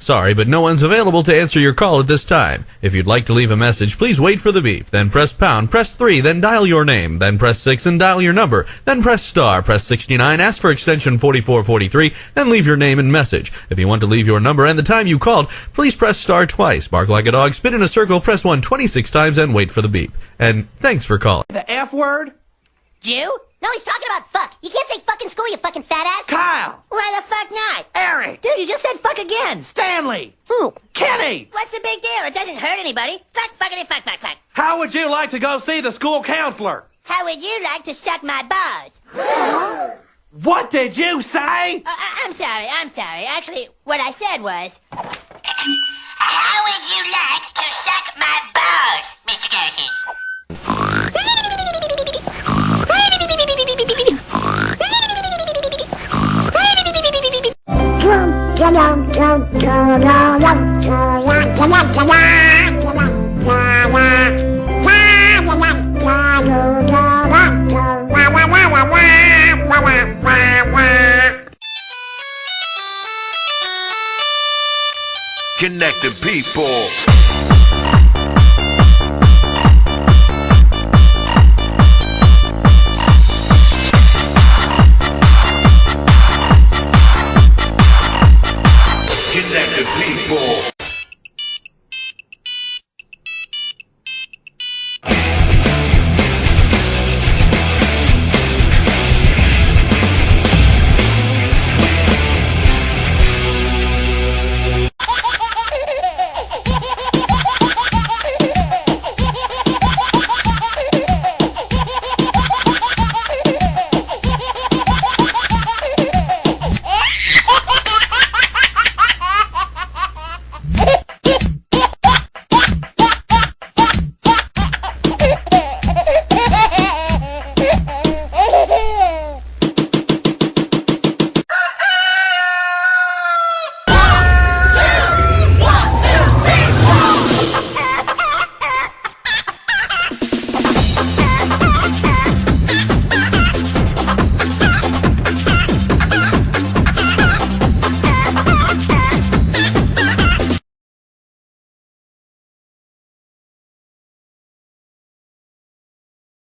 Sorry, but no one's available to answer your call at this time. If you'd like to leave a message, please wait for the beep. Then press pound, press 3, then dial your name. Then press 6 and dial your number. Then press star, press 69, ask for extension 4443, then leave your name and message. If you want to leave your number and the time you called, please press star twice. Bark like a dog, spin in a circle, press 1 26 times, and wait for the beep. And thanks for calling. The F word? Jew? No, he's talking about fuck. You can't say fuck in school, you fucking fat ass. Kyle! Why the fuck not? Eric! Dude, you just said fuck again. Stanley! Who? Kenny! What's the big deal? It doesn't hurt anybody. Fuck, fuckity, fuck, fuck, fuck. How would you like to go see the school counselor? How would you like to suck my balls? What did you say? I'm sorry. Actually, what I said was... How would you like to suck my balls, Mr. Garrison? Connecting people.